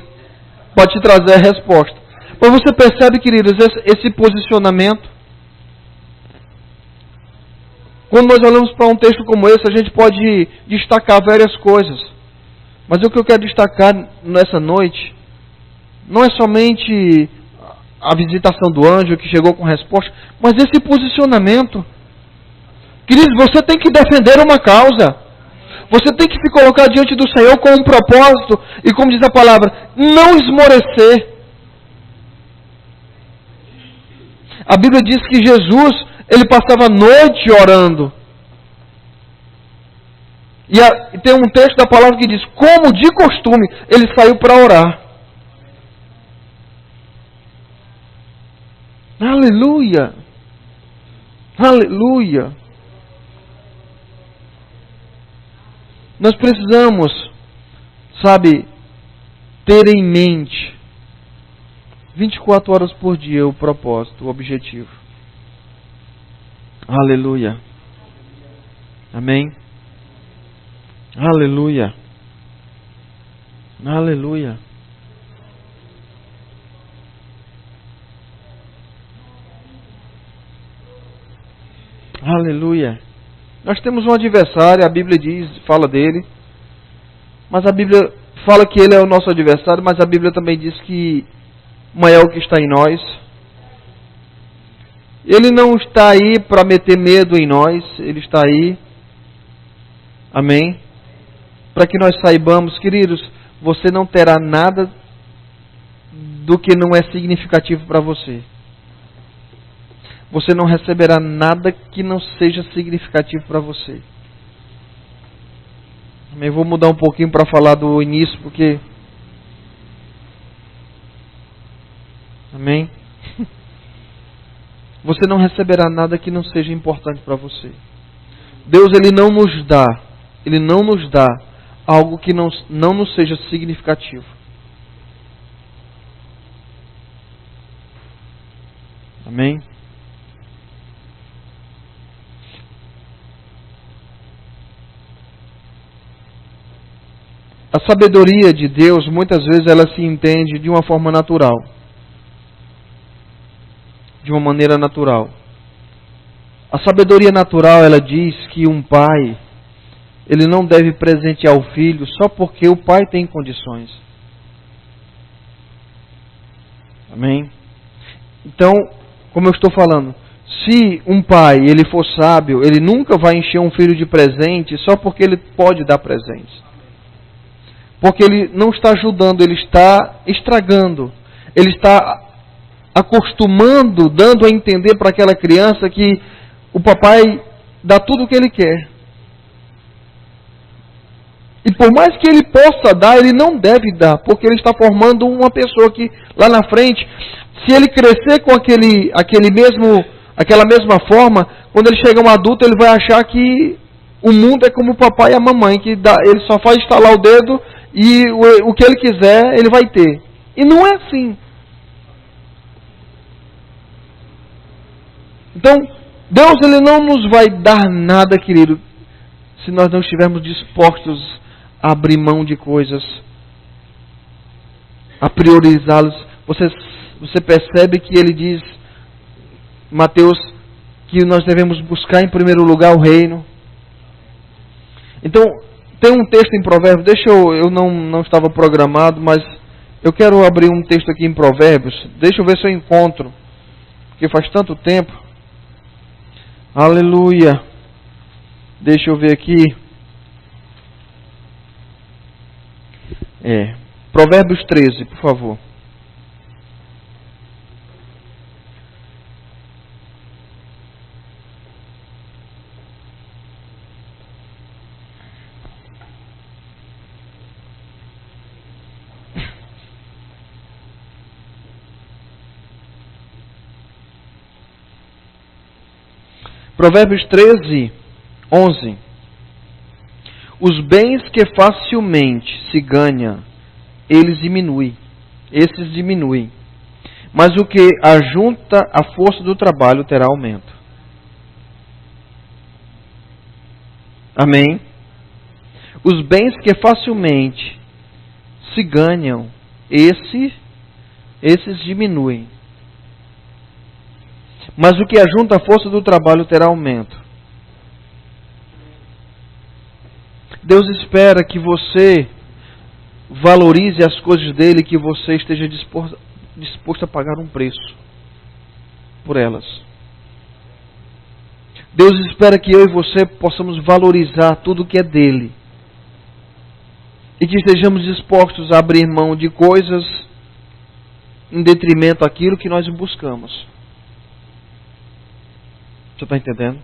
para te trazer a resposta. Mas você percebe, queridos, esse posicionamento? Quando nós olhamos para um texto como esse, a gente pode destacar várias coisas. Mas o que eu quero destacar nessa noite não é somente a visitação do anjo que chegou com resposta, mas esse posicionamento. Queridos, você tem que defender uma causa. Você tem que se colocar diante do Senhor com um propósito. E como diz a palavra, não esmorecer. A Bíblia diz que Jesus, ele passava a noite orando. E tem um texto da palavra que diz, como de costume, ele saiu para orar. Aleluia! Aleluia! Nós precisamos, sabe, ter em mente 24 horas por dia o propósito, o objetivo. Aleluia. Amém. Aleluia. Aleluia. Aleluia. Nós temos um adversário, a Bíblia diz, fala dele, mas a Bíblia fala que ele é o nosso adversário, mas a Bíblia também diz que maior é o que está em nós. Ele não está aí para meter medo em nós, ele está aí, amém? Para que nós saibamos, queridos, você não terá nada do que não é significativo para você. Você não receberá nada que não seja significativo para você. Eu vou mudar um pouquinho para falar do início, porque... Amém? Você não receberá nada que não seja importante para você. Deus, Ele não nos dá algo que não nos seja significativo. Amém? A sabedoria de Deus, muitas vezes, ela se entende de uma forma natural. De uma maneira natural. A sabedoria natural, ela diz que um pai, ele não deve presentear o filho só porque o pai tem condições. Amém? Então, como eu estou falando, se um pai, ele for sábio, ele nunca vai encher um filho de presente só porque ele pode dar presentes. Porque ele não está ajudando, ele está estragando. Ele está acostumando, dando a entender para aquela criança que o papai dá tudo o que ele quer. E por mais que ele possa dar, ele não deve dar, porque ele está formando uma pessoa que lá na frente, se ele crescer com aquela mesma forma, quando ele chega um adulto, ele vai achar que o mundo é como o papai e a mamãe, que ele só faz estalar o dedo e o que ele quiser, ele vai ter. E não é assim. Então, Deus, Ele não nos vai dar nada, querido, se nós não estivermos dispostos a abrir mão de coisas, a priorizá-los. Você percebe que Ele diz, Mateus, que nós devemos buscar em primeiro lugar o reino. Então, tem um texto em Provérbios, eu não estava programado, mas eu quero abrir um texto aqui em Provérbios. Deixa eu ver se eu encontro, porque faz tanto tempo. Aleluia. Deixa eu ver aqui. Provérbios 13, por favor. Provérbios 13, 11. Os bens que facilmente se ganha, esses diminuem. Mas o que ajunta a força do trabalho terá aumento. Amém? Os bens que facilmente se ganham, esses diminuem. Mas o que ajunta a força do trabalho terá aumento. Deus espera que você valorize as coisas dele, que você esteja disposto a pagar um preço por elas. Deus espera que eu e você possamos valorizar tudo que é dele. E que estejamos dispostos a abrir mão de coisas em detrimento daquilo que nós buscamos. Você está entendendo?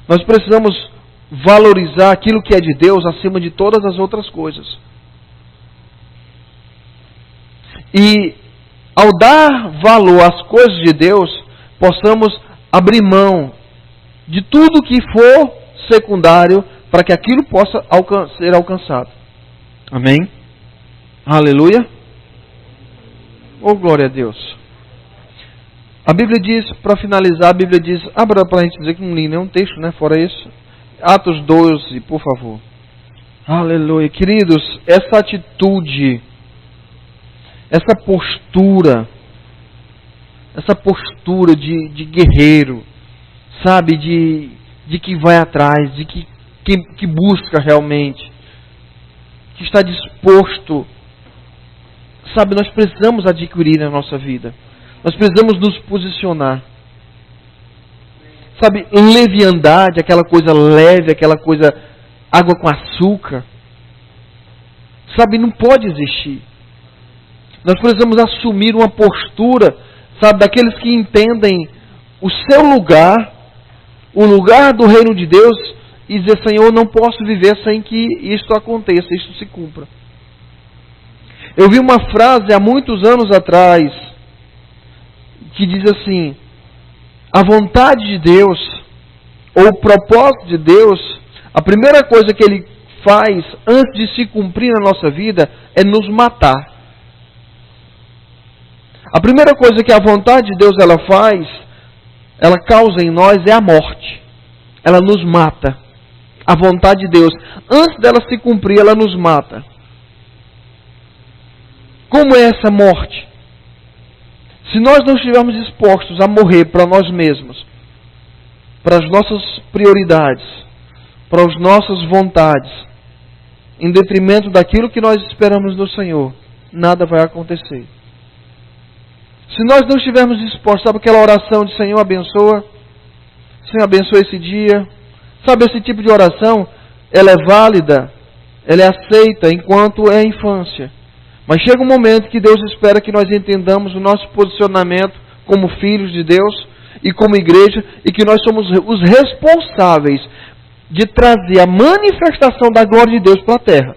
Nós precisamos valorizar aquilo que é de Deus acima de todas as outras coisas. E ao dar valor às coisas de Deus, possamos abrir mão de tudo que for secundário para que aquilo possa ser alcançado. Amém? Aleluia. Oh, glória a Deus. A Bíblia diz, para finalizar, a Bíblia diz, abra para a gente dizer que não li nenhum texto, né? Fora isso. Atos 12, por favor. Aleluia. Queridos, essa atitude, essa postura de guerreiro, sabe, de que vai atrás, de que busca realmente, que está disposto, sabe, nós precisamos adquirir na nossa vida. Nós precisamos nos posicionar. Sabe, leviandade, aquela coisa leve, aquela coisa água com açúcar, sabe, não pode existir. Nós precisamos assumir uma postura, sabe, daqueles que entendem o seu lugar, o lugar do reino de Deus, e dizer, Senhor, não posso viver sem que isto aconteça, isto se cumpra. Eu vi uma frase há muitos anos atrás, que diz assim: a vontade de Deus, ou o propósito de Deus, a primeira coisa que Ele faz antes de se cumprir na nossa vida é nos matar. A primeira coisa que a vontade de Deus ela faz, ela causa em nós é a morte. Ela nos mata. A vontade de Deus, antes dela se cumprir, ela nos mata. Como é essa morte? Se nós não estivermos dispostos a morrer para nós mesmos, para as nossas prioridades, para as nossas vontades, em detrimento daquilo que nós esperamos do Senhor, nada vai acontecer. Se nós não estivermos dispostos, sabe aquela oração de Senhor abençoa? Senhor abençoa esse dia. Sabe, esse tipo de oração, ela é válida, ela é aceita enquanto é a infância. Mas chega um momento que Deus espera que nós entendamos o nosso posicionamento como filhos de Deus e como igreja, e que nós somos os responsáveis de trazer a manifestação da glória de Deus para a terra.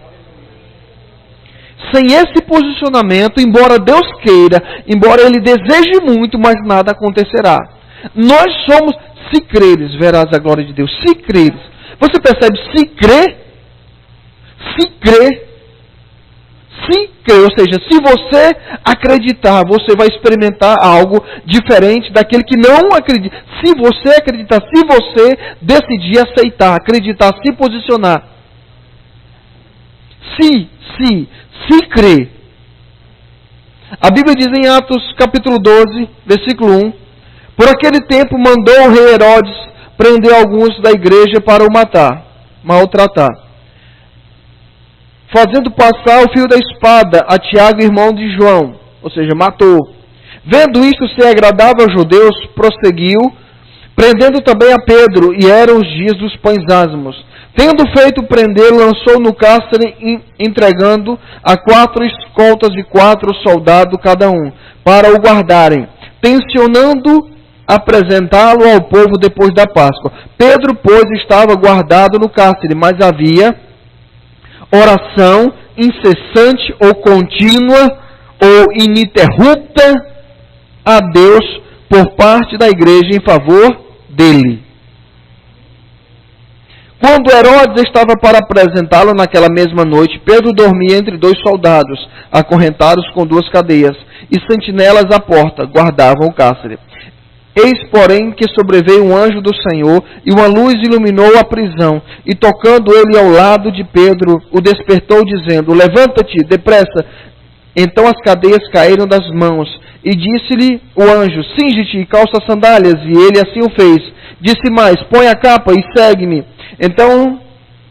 Sem esse posicionamento, embora Deus queira, embora Ele deseje muito, mas nada acontecerá. Nós somos, se creres, verás a glória de Deus. Se creres. Você percebe? Se crê, ou seja, se você acreditar, você vai experimentar algo diferente daquele que não acredita. Se você acreditar, se você decidir aceitar, acreditar, se posicionar. Se crê. A Bíblia diz em Atos capítulo 12, versículo 1, por aquele tempo mandou o rei Herodes prender alguns da igreja para o maltratar, fazendo passar o fio da espada a Tiago, irmão de João, ou seja, matou. Vendo isto ser agradável aos judeus, prosseguiu, prendendo também a Pedro, e eram os dias dos pães asmos. Tendo feito prender, lançou no cárcere, entregando a 4 escoltas de 4 soldados cada um, para o guardarem, tensionando apresentá-lo ao povo depois da Páscoa. Pedro, pois, estava guardado no cárcere, mas havia oração incessante ou contínua ou ininterrupta a Deus por parte da igreja em favor dele. Quando Herodes estava para apresentá-lo naquela mesma noite, Pedro dormia entre 2 soldados, acorrentados com 2 cadeias, e sentinelas à porta guardavam o cárcere. Eis, porém, que sobreveio um anjo do Senhor, e uma luz iluminou a prisão, e tocando ele ao lado de Pedro, o despertou, dizendo: levanta-te, depressa. Então as cadeias caíram das mãos, e disse-lhe o anjo: cinge-te e calça as sandálias, e ele assim o fez. Disse mais: põe a capa e segue-me. Então,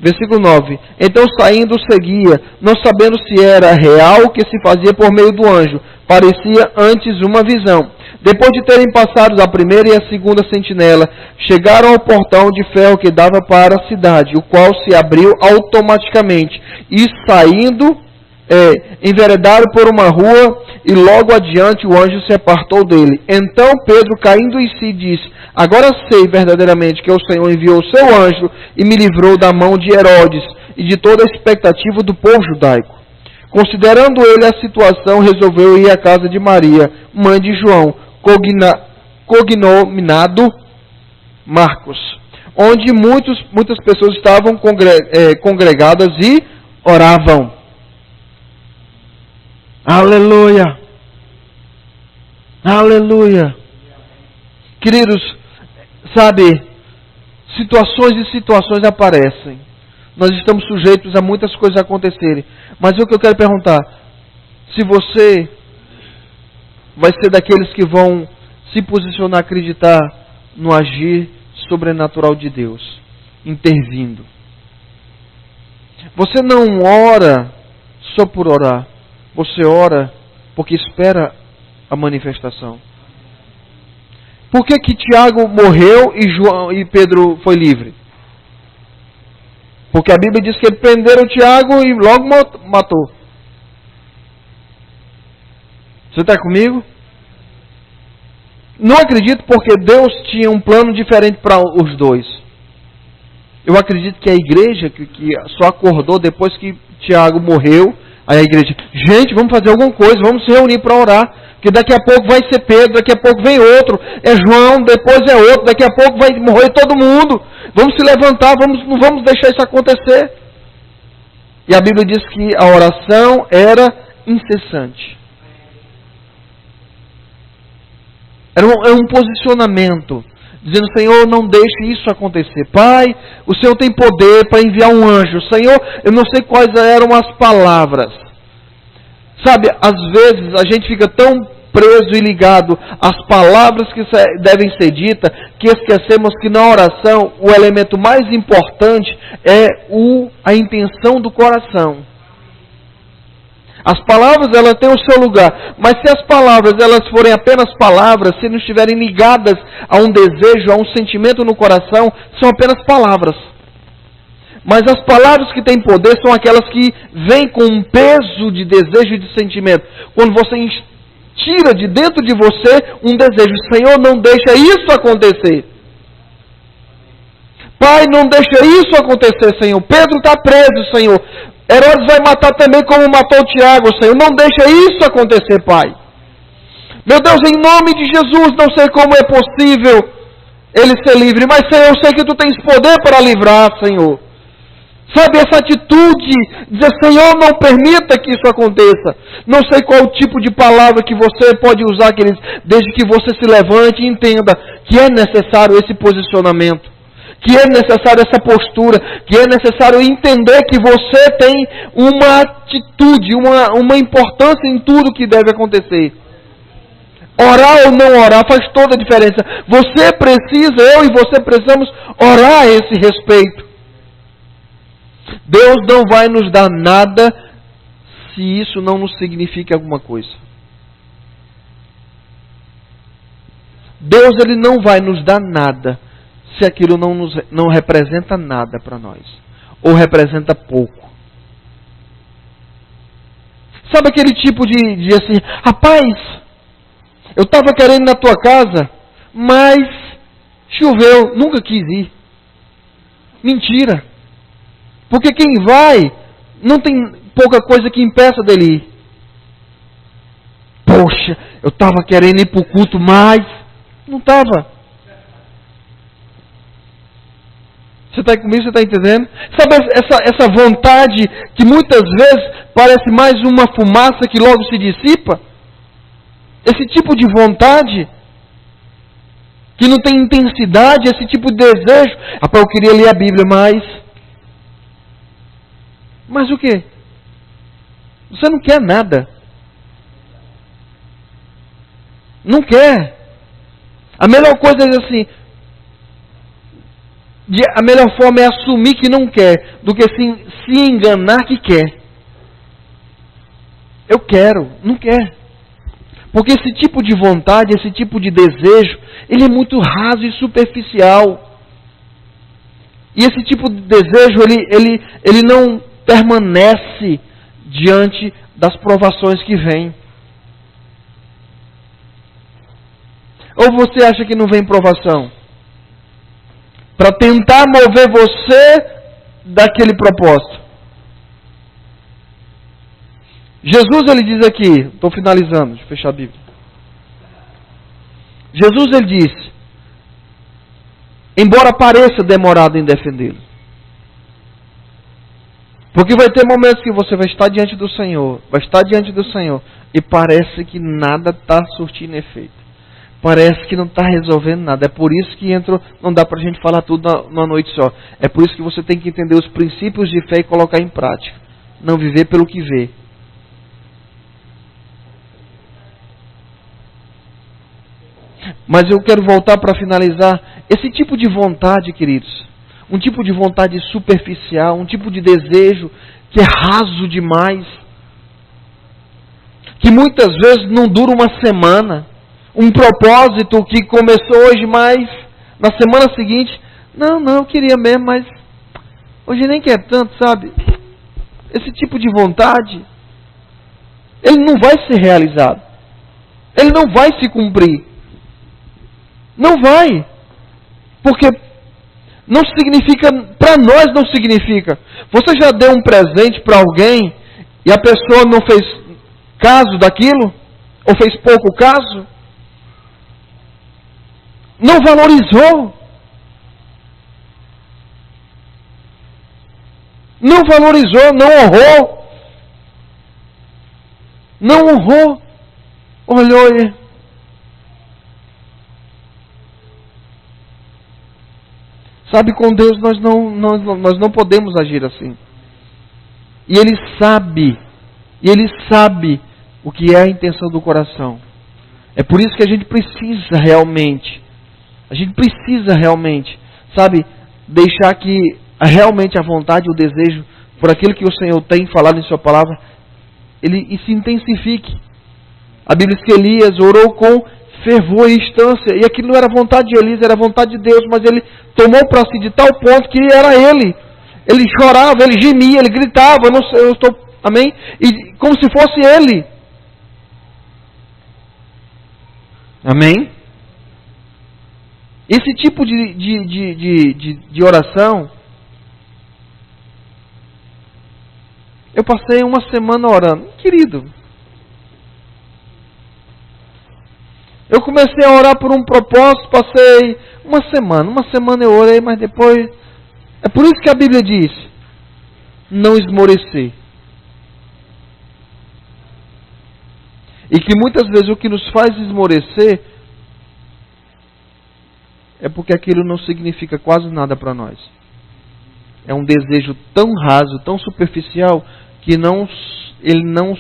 versículo 9, então saindo seguia, não sabendo se era real o que se fazia por meio do anjo, parecia antes uma visão. Depois de terem passado a primeira e a segunda sentinela, chegaram ao portão de ferro que dava para a cidade, o qual se abriu automaticamente, e saindo, enveredaram por uma rua, e logo adiante o anjo se apartou dele. Então Pedro, caindo em si, disse: agora sei verdadeiramente que o Senhor enviou o seu anjo e me livrou da mão de Herodes e de toda a expectativa do povo judaico. Considerando ele a situação, resolveu ir à casa de Maria, mãe de João, cognominado Marcos, onde muitas pessoas estavam congregadas e oravam. Aleluia! Aleluia! Queridos, sabe, situações e situações aparecem. Nós estamos sujeitos a muitas coisas acontecerem. Mas o que eu quero perguntar, se você vai ser daqueles que vão se posicionar, acreditar no agir sobrenatural de Deus, intervindo. Você não ora só por orar. Você ora porque espera a manifestação. Por que Tiago morreu e Pedro foi livre? Porque a Bíblia diz que eles prenderam Tiago e logo matou. Você está comigo? Não acredito, porque Deus tinha um plano diferente para os dois. Eu acredito que a igreja que só acordou depois que Tiago morreu. Aí a igreja, gente, vamos fazer alguma coisa, vamos se reunir para orar. Que daqui a pouco vai ser Pedro, daqui a pouco vem outro, é João, depois é outro, daqui a pouco vai morrer todo mundo. Vamos se levantar, não vamos deixar isso acontecer. E a Bíblia diz que a oração era incessante. Era um posicionamento, dizendo, Senhor, não deixe isso acontecer. Pai, o Senhor tem poder para enviar um anjo. Senhor, eu não sei quais eram as palavras. Sabe, às vezes a gente fica tão preso e ligado às palavras que devem ser ditas, que esquecemos que na oração o elemento mais importante é a intenção do coração. As palavras, elas têm o seu lugar, mas se as palavras elas forem apenas palavras, se não estiverem ligadas a um desejo, a um sentimento no coração, são apenas palavras. Mas as palavras que têm poder são aquelas que vêm com um peso de desejo e de sentimento. Quando você tira de dentro de você um desejo, Senhor, não deixa isso acontecer. Pai, não deixa isso acontecer, Senhor. Pedro está preso, Senhor. Herodes vai matar também como matou Tiago, Senhor. Não deixa isso acontecer, Pai. Meu Deus, em nome de Jesus, não sei como é possível ele ser livre, mas, Senhor, eu sei que Tu tens poder para livrar, Senhor. Sabe, essa atitude, dizer, Senhor, não permita que isso aconteça. Não sei qual o tipo de palavra que você pode usar, queridos, desde que você se levante e entenda que é necessário esse posicionamento, que é necessário essa postura, que é necessário entender que você tem uma atitude, uma importância em tudo que deve acontecer. Orar ou não orar faz toda a diferença. Você precisa, eu e você precisamos orar a esse respeito. Deus não vai nos dar nada se isso não nos significa alguma coisa. Deus, Ele não vai nos dar nada se aquilo não representa nada para nós, ou representa pouco. Sabe aquele tipo de assim, rapaz, eu estava querendo ir na tua casa, mas choveu, nunca quis ir. Mentira. Porque quem vai, não tem pouca coisa que impeça dele ir. Poxa, eu estava querendo ir para o culto, mas não estava. Você está comigo? Você está entendendo? Sabe essa vontade que muitas vezes parece mais uma fumaça que logo se dissipa? Esse tipo de vontade que não tem intensidade, esse tipo de desejo. Rapaz, eu queria ler a Bíblia, Mas o quê? Você não quer nada. Não quer. A melhor coisa é assim, a melhor forma é assumir que não quer, do que se enganar que quer. Eu quero, não quer. Porque esse tipo de vontade, esse tipo de desejo, ele é muito raso e superficial. E esse tipo de desejo, ele não permanece diante das provações que vêm. Ou você acha que não vem provação? Para tentar mover você daquele propósito. Jesus, ele diz aqui, estou finalizando, deixa eu fechar a Bíblia. Jesus, ele disse, embora pareça demorado em defendê-lo. Porque vai ter momentos que você vai estar diante do Senhor, e parece que nada está surtindo efeito. Parece que não está resolvendo nada. É por isso que não dá para a gente falar tudo numa noite só. É por isso que você tem que entender os princípios de fé e colocar em prática. Não viver pelo que vê. Mas eu quero voltar para finalizar. Esse tipo de vontade, queridos, um tipo de vontade superficial, um tipo de desejo que é raso demais, que muitas vezes não dura uma semana, um propósito que começou hoje, mas na semana seguinte, não, eu queria mesmo, mas hoje nem quer tanto, sabe? Esse tipo de vontade, ele não vai ser realizado, ele não vai se cumprir, não vai, porque não significa, para nós não significa. Você já deu um presente para alguém e a pessoa não fez caso daquilo? Ou fez pouco caso? Não valorizou. Não valorizou, não honrou. Não honrou. Olhou e... Sabe, com Deus nós não podemos agir assim. E Ele sabe o que é a intenção do coração. É por isso que a gente precisa realmente, sabe, deixar que realmente a vontade, o desejo por aquilo que o Senhor tem falado em Sua palavra, ele se intensifique. A Bíblia diz que Elias orou com fervor e instância, e aquilo não era vontade de Elias, era vontade de Deus, mas ele tomou para si de tal ponto que era ele. Ele chorava, ele gemia, ele gritava, eu estou, amém? E como se fosse ele. Amém? Esse tipo de oração, eu passei uma semana orando, querido. Eu comecei a orar por um propósito, passei uma semana eu orei, mas depois... É por isso que a Bíblia diz, não esmorecer. E que muitas vezes o que nos faz esmorecer é porque aquilo não significa quase nada para nós. É um desejo tão raso, tão superficial, que ele não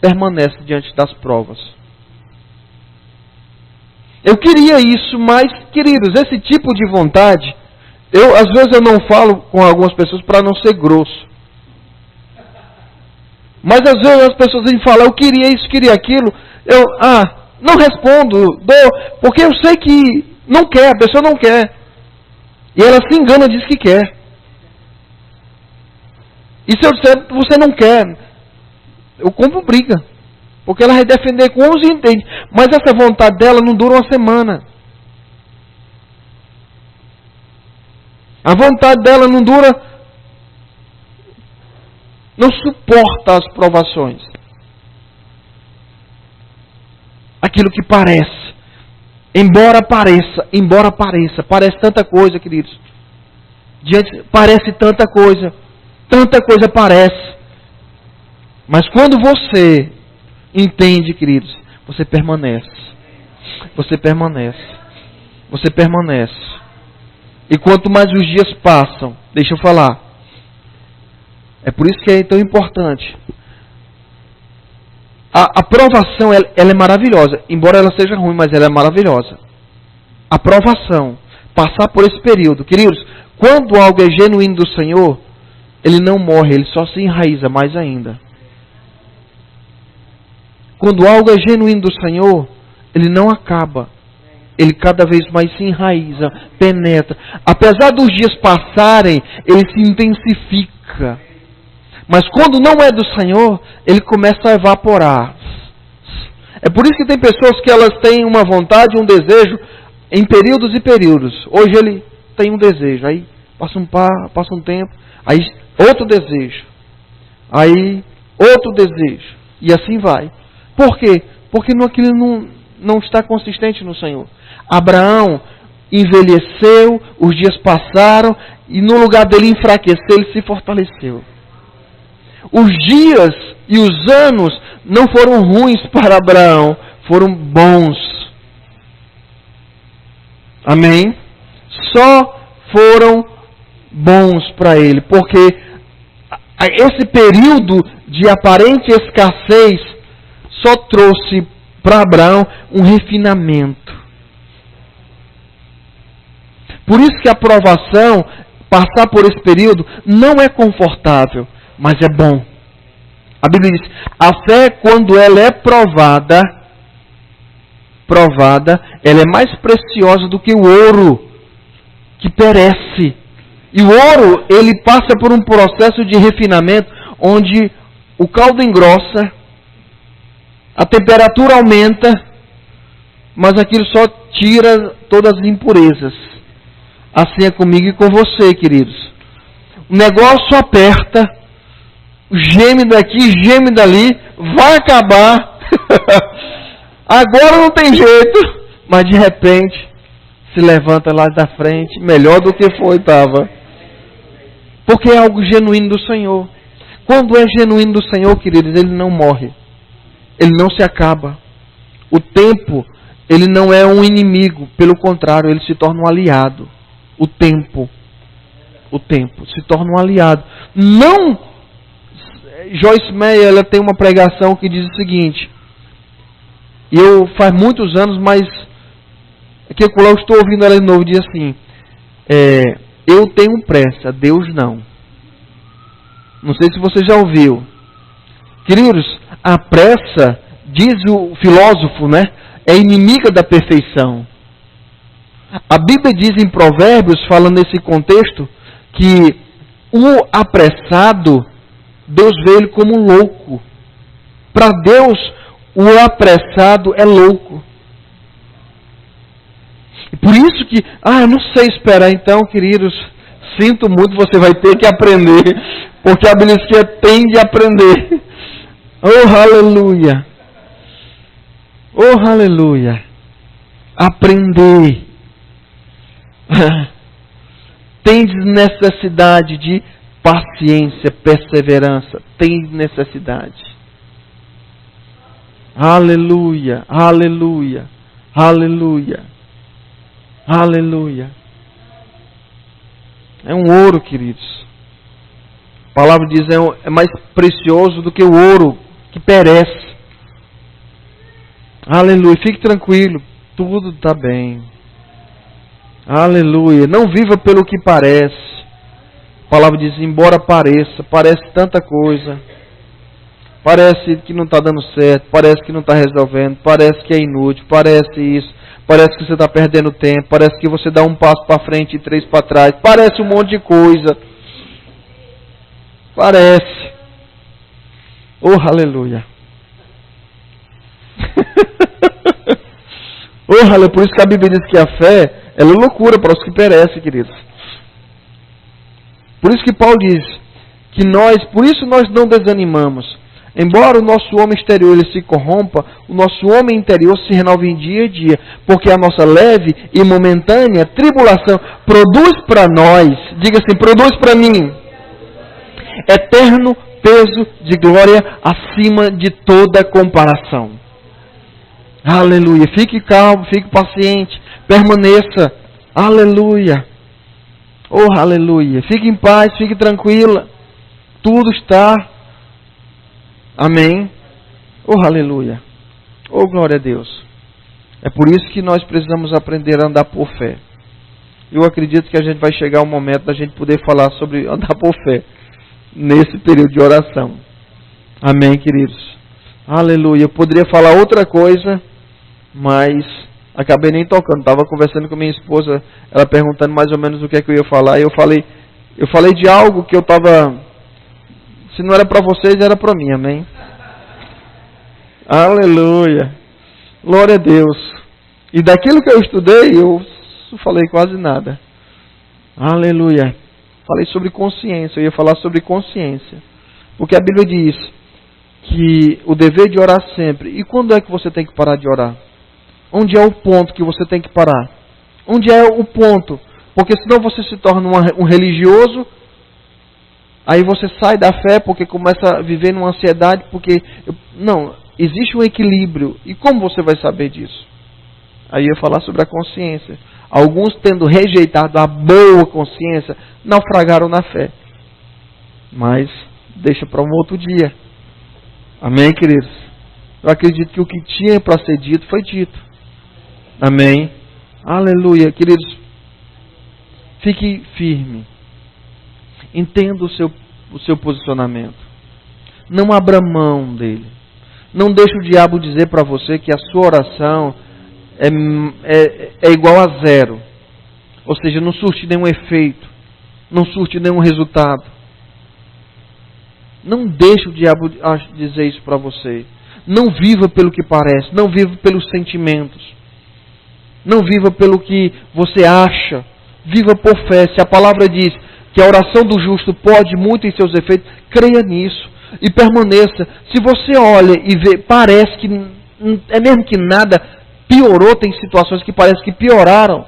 permanece diante das provas. Eu queria isso, mas, queridos, esse tipo de vontade, às vezes eu não falo com algumas pessoas para não ser grosso. Mas às vezes as pessoas vêm falar, eu queria isso, queria aquilo, não respondo, porque eu sei que não quer, a pessoa não quer. E ela se engana e diz que quer. E se eu disser, você não quer, eu compro briga. Porque ela vai defender com os entende. Mas essa vontade dela não dura uma semana. A vontade dela não suporta as provações. Aquilo que parece. Embora pareça tanta coisa, queridos. Parece tanta coisa parece. Mas quando você entende, queridos, você permanece. E quanto mais os dias passam, deixa eu falar. É por isso que é tão importante. A provação, ela é maravilhosa. Embora ela seja ruim, mas ela é maravilhosa. A provação, passar por esse período. Queridos, quando algo é genuíno do Senhor, ele não morre, ele só se enraiza mais ainda. Quando algo é genuíno do Senhor, ele não acaba. Ele cada vez mais se enraiza, penetra. Apesar dos dias passarem, ele se intensifica. Mas quando não é do Senhor, ele começa a evaporar. É por isso que tem pessoas que elas têm uma vontade, um desejo, em períodos e períodos. Hoje ele tem um desejo, aí passa um tempo, aí outro desejo. Aí outro desejo. E assim vai. Por quê? Porque aquilo não está consistente no Senhor. Abraão, envelheceu, os dias passaram, e no lugar dele enfraquecer, ele se fortaleceu. Os dias e os anos não foram ruins para Abraão, foram bons. Amém? Só foram bons para ele, porque esse período de aparente escassez só trouxe para Abraão um refinamento. Por isso que a provação, passar por esse período, não é confortável, mas é bom. A Bíblia diz, a fé, quando ela é provada, ela é mais preciosa do que o ouro, que perece. E o ouro, ele passa por um processo de refinamento, onde o caldo engrossa, a temperatura aumenta, mas aquilo só tira todas as impurezas. Assim é comigo e com você, queridos. O negócio aperta, geme daqui, geme dali, vai acabar. Agora não tem jeito, mas de repente se levanta lá da frente, melhor do que estava. Porque é algo genuíno do Senhor. Quando é genuíno do Senhor, queridos, ele não morre. Ele não se acaba. O tempo, ele não é um inimigo. Pelo contrário, ele se torna um aliado. O tempo se torna um aliado. Não, Joyce Meyer, ela tem uma pregação que diz o seguinte, e eu faz muitos anos, mas aqui eu estou ouvindo ela de novo, diz assim, eu tenho pressa, Deus não. Não sei se você já ouviu. Queridos, a pressa, diz o filósofo, né, é inimiga da perfeição. A Bíblia diz em Provérbios, falando nesse contexto, que o apressado, Deus vê ele como louco. Para Deus, o apressado é louco. E por isso que, eu não sei esperar. Então, queridos, sinto muito, você vai ter que aprender, porque a Bíblia diz que tem de aprender. Oh, aleluia! Oh, aleluia! Aprender. Tendes necessidade de paciência, perseverança. Tendes necessidade. Aleluia, aleluia, aleluia, aleluia. É um ouro, queridos. A palavra diz é mais precioso do que o ouro que perece. Aleluia, fique tranquilo, tudo está bem. Aleluia. Não viva pelo que parece. A palavra diz, embora parece tanta coisa. Parece que não está dando certo, parece que não está resolvendo, parece que é inútil, parece isso, parece que você está perdendo tempo, parece que você dá um passo para frente e 3 para trás, parece um monte de coisa. Parece. Oh, aleluia. Oh, aleluia. Por isso que a Bíblia diz que a fé ela é loucura para os que perecem, queridos. Por isso que Paulo diz que por isso nós não desanimamos. Embora o nosso homem exterior ele se corrompa, o nosso homem interior se renova em dia a dia. Porque a nossa leve e momentânea tribulação produz para nós, diga assim, produz para mim, eterno peso de glória acima de toda comparação. Aleluia. Fique calmo, fique paciente, permaneça. Aleluia. Oh, aleluia. Fique em paz, fique tranquila. Tudo está. Amém. Oh, aleluia. Oh, glória a Deus. É por isso que nós precisamos aprender a andar por fé. Eu acredito que a gente vai chegar ao momento da gente poder falar sobre andar por fé nesse período de oração. Amém, queridos. Aleluia. Eu poderia falar outra coisa, mas acabei nem tocando. Estava conversando com minha esposa, ela perguntando mais ou menos o que é que eu ia falar. E eu falei de algo que eu estava... Se não era para vocês, era para mim. Amém? Aleluia. Glória a Deus. E daquilo que eu estudei, eu falei quase nada. Aleluia. Falei sobre consciência. Eu ia falar sobre consciência. Porque a Bíblia diz que o dever de orar sempre. E quando é que você tem que parar de orar? Onde é o ponto que você tem que parar? Onde é o ponto? Porque senão você se torna um religioso, aí você sai da fé porque começa a viver numa ansiedade, porque... Não, existe um equilíbrio. E como você vai saber disso? Aí eu ia falar sobre a consciência. Alguns, tendo rejeitado a boa consciência, naufragaram na fé. Mas deixa para um outro dia. Amém, queridos? Eu acredito que o que tinha para ser dito foi dito. Amém? Aleluia. Queridos, fique firme. Entenda o seu posicionamento. Não abra mão dele. Não deixe o diabo dizer para você que a sua oração é igual a zero. Ou seja, não surte nenhum efeito. Não surte nenhum resultado. Não deixe o diabo dizer isso para você. Não viva pelo que parece. Não viva pelos sentimentos. Não viva pelo que você acha. Viva por fé. Se a palavra diz que a oração do justo pode muito em seus efeitos, creia nisso e permaneça. Se você olha e vê, parece que é mesmo que nada piorou, tem situações que parece que pioraram.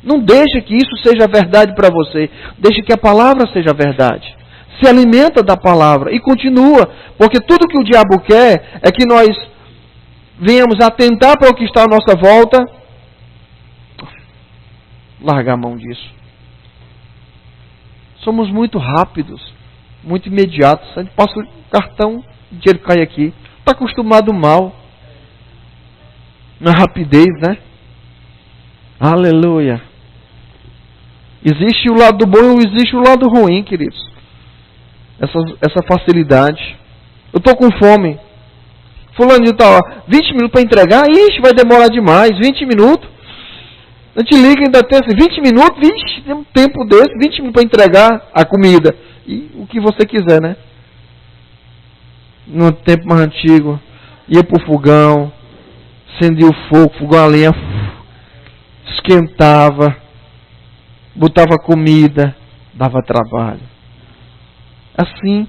Não deixe que isso seja verdade para você. Deixe que a palavra seja verdade. Se alimenta da palavra e continua, porque tudo que o diabo quer é que nós venhamos atentar para o que está à nossa volta, largar a mão disso. Somos muito rápidos, muito imediatos. A gente passa o cartão, o dinheiro cai aqui. Está acostumado mal. Na rapidez, né? Aleluia. Existe o lado bom e existe o lado ruim, queridos. Essa facilidade. Eu estou com fome. Fulano está 20 minutos para entregar. Ixi, vai demorar demais. 20 minutos. A gente liga e ainda tem assim, 20 minutos. Vixe, tem um tempo desse. 20 minutos para entregar a comida. E o que você quiser, né? No tempo mais antigo, ia para o fogão, acendia o fogo, fogão a lenha, esquentava, botava comida, dava trabalho. Assim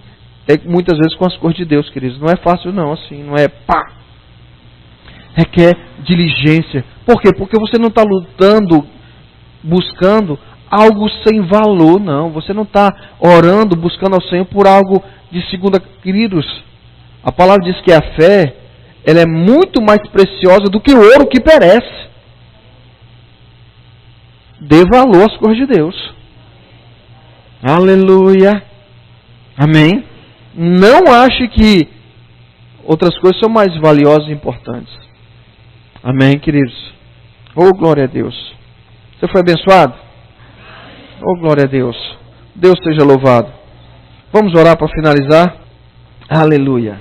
é muitas vezes com as coisas de Deus, queridos. Não é fácil não, assim, não é pá. Requer diligência. Por quê? Porque você não está lutando, buscando algo sem valor, não. Você não está orando, buscando ao Senhor por algo de segunda. Queridos, a palavra diz que a fé, ela é muito mais preciosa do que o ouro que perece. Dê valor às coisas de Deus. Aleluia. Amém? Não ache que outras coisas são mais valiosas e importantes. Amém, queridos? Oh, glória a Deus. Você foi abençoado? Oh, glória a Deus. Deus seja louvado. Vamos orar para finalizar? Aleluia.